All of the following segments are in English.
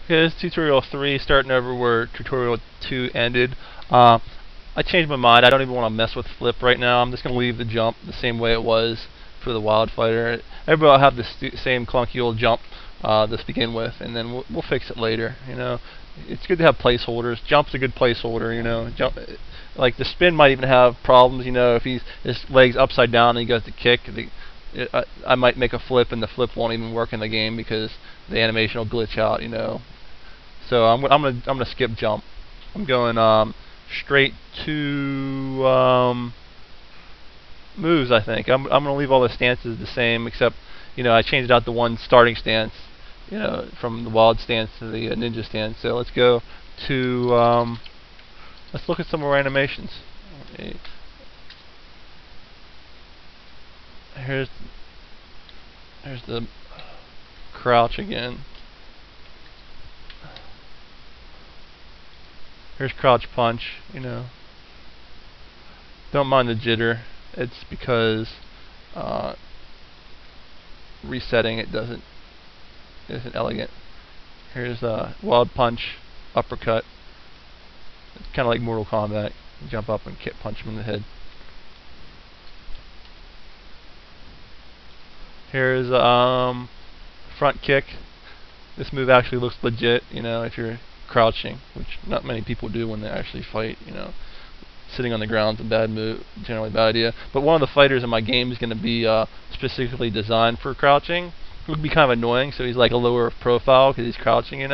Okay, this is tutorial 3, starting over where tutorial 2 ended. I changed my mind. I don't even want to mess with flip right now. I'm just going to leave the jump the same way it was for the wildfighter. Everybody will have the same clunky old jump to begin with, and then we'll fix it later. You know, it's good to have placeholders. Jump's a good placeholder. You know, jump, like the spin might even have problems. You know, if his legs upside down and he goes to kick, I might make a flip and the flip won't even work in the game because the animation will glitch out. You know. So I'm gonna skip jump. I'm going straight to moves. I think I'm gonna leave all the stances the same, except I changed out the one starting stance, from the wild stance to the ninja stance. So let's go to let's look at some more animations. Here's the crouch again. Here's crouch punch, Don't mind the jitter. It's because resetting it isn't elegant. Here's wild punch, uppercut. It's kind of like Mortal Kombat. You jump up and punch him in the head. Here's front kick. This move actually looks legit, if you're crouching, which not many people do when they actually fight. Sitting on the ground is a bad move, generally a bad idea. But one of the fighters in my game is going to be specifically designed for crouching. It would be kind of annoying, so he's like a lower profile because he's crouching, and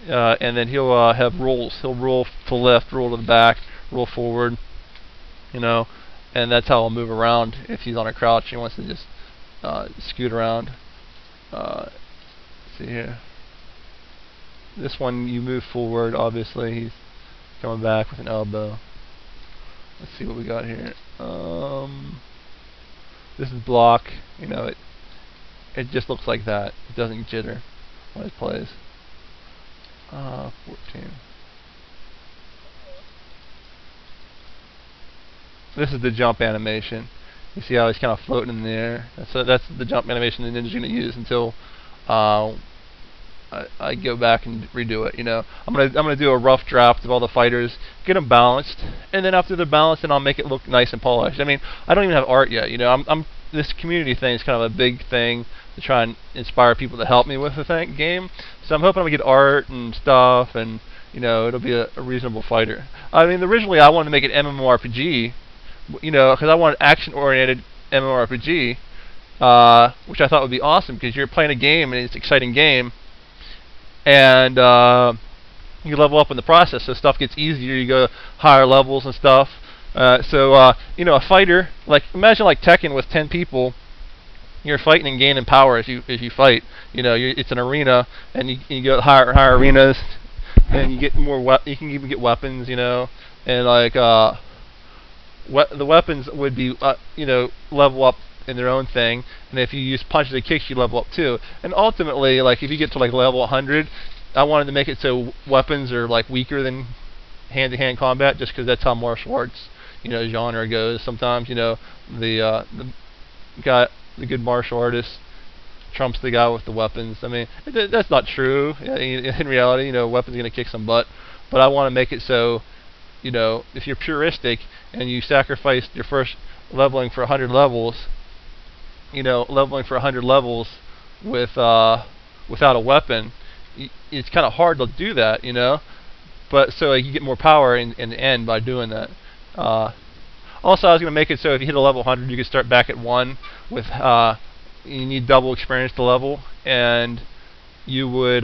then he'll have rolls. He'll roll to the left, roll to the back, roll forward, and that's how he'll move around if he's on a crouch. He wants to just scoot around. Let's see here. This one you move forward, obviously. He's coming back with an elbow. Let's see what we got here. This is block. It just looks like that. It doesn't jitter when it plays. 14. This is the jump animation. You see how he's kind of floating in the air. That's the jump animation the ninja's going to use until I go back and redo it. I'm gonna do a rough draft of all the fighters, get them balanced, and then after they're balanced, then I'll make it look nice and polished. I mean, I don't even have art yet. This community thing is kind of a big thing to try and inspire people to help me with the game. So I'm hoping I'm gonna get art and stuff, and it'll be a reasonable fighter. I mean, originally I wanted to make it MMORPG, because I wanted action-oriented MMORPG, which I thought would be awesome because you're playing a game and it's an exciting game. And you level up in the process, so stuff gets easier. You go higher levels and stuff. So a fighter, imagine like Tekken with 10 people. You're fighting and gaining power as you fight. It's an arena, and you go higher arenas, and you get more. You can even get weapons, and the weapons would be level up in their own thing, and if you use punches and kicks, you level up too. And ultimately, if you get to level 100, I wanted to make it so weapons are weaker than hand-to-hand combat, just because that's how martial arts genre goes. Sometimes the good martial artist trumps the guy with the weapons. I mean, that's not true. In reality, weapons are going to kick some butt, but I want to make it so if you're puristic and you sacrificed your first leveling for 100 levels, leveling for 100 levels without a weapon, it's kind of hard to do that, But so you get more power in the end by doing that. Also, I was going to make it so if you hit a level 100, you could start back at 1 with you need double experience to level, and you would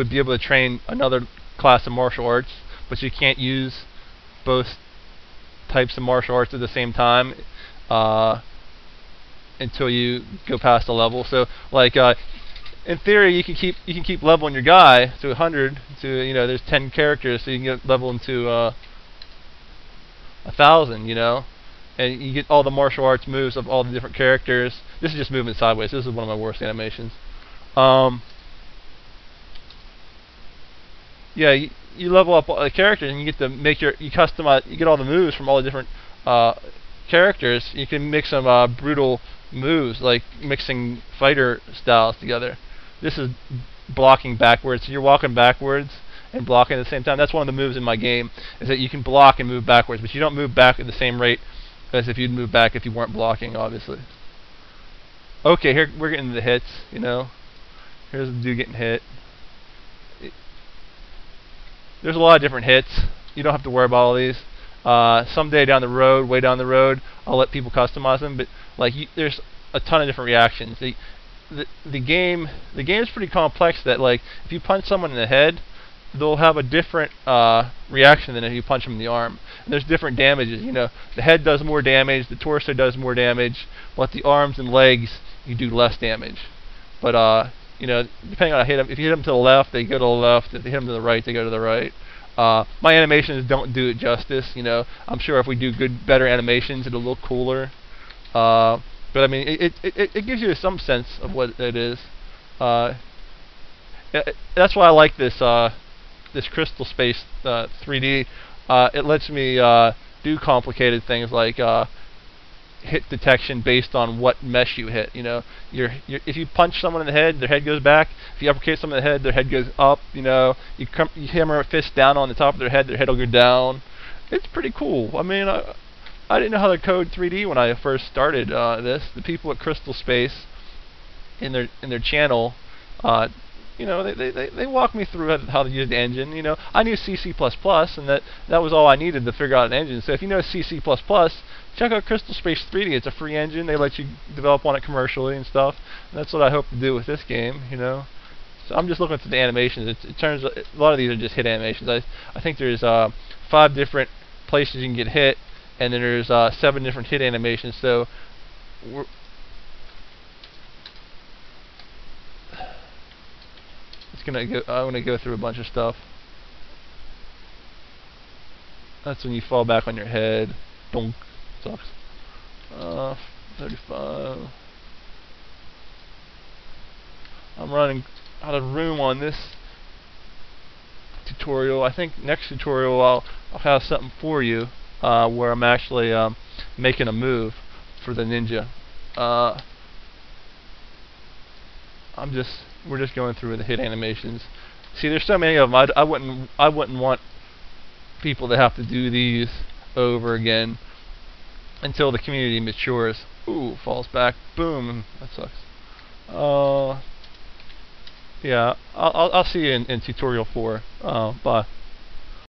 be able to train another class of martial arts, but you can't use both types of martial arts at the same time until you go past a level. So in theory you can keep leveling your guy to 100 to there's 10 characters, so you can get level into 1,000, and you get all the martial arts moves of all the different characters. This is just moving sideways. This is one of my worst animations. Yeah, you level up all the characters, and you get to make you customize. You get all the moves from all the different characters, you can mix some brutal moves, like mixing fighter styles together. This is blocking backwards. So you're walking backwards and blocking at the same time. That's one of the moves in my game, is that you can block and move backwards, but you don't move back at the same rate as if you'd move back if you weren't blocking, obviously. Okay, here we're getting the hits, you know. Here's the dude getting hit. There's a lot of different hits. You don't have to worry about all these. Someday down the road, way down the road, I'll let people customize them. But like, there's a ton of different reactions. The game is pretty complex. That like, if you punch someone in the head, they'll have a different reaction than if you punch them in the arm. And there's different damages. You know, the head does more damage, the torso does more damage, but the arms and legs you do less damage. But you know, depending on how you hit them, if you hit them to the left, they go to the left. If you hit them to the right, they go to the right. My animations don't do it justice. You know, I'm sure if we do better animations, it'll look cooler. But I mean, it gives you some sense of what it is. That's why I like this this Crystal Space 3D. It lets me do complicated things like hit detection based on what mesh you hit. You know, if you punch someone in the head, their head goes back. If you uppercut someone in the head, their head goes up. You know, you hammer a fist down on the top of their head will go down. It's pretty cool. I mean, I didn't know how to code 3D when I first started this. The people at Crystal Space in their channel, you know, they walked me through how to use the engine. You know, I knew C++, and that was all I needed to figure out an engine. So if you know C++, check out Crystal Space 3D. It's a free engine. They let you develop on it commercially and stuff. And that's what I hope to do with this game. You know, so I'm just looking for the animations. It turns a lot of these are just hit animations. I think there's 5 different places you can get hit, and then there's 7 different hit animations. So I'm gonna go through a bunch of stuff. That's when you fall back on your head. Donk. Sucks. 35. I'm running out of room on this tutorial. I think next tutorial I'll have something for you where I'm actually making a move for the ninja. We're just going through the hit animations. See, there's so many of them. I wouldn't want people to have to do these over again until the community matures. Ooh, falls back. Boom. That sucks. Yeah, I'll see you in tutorial 4. Bye.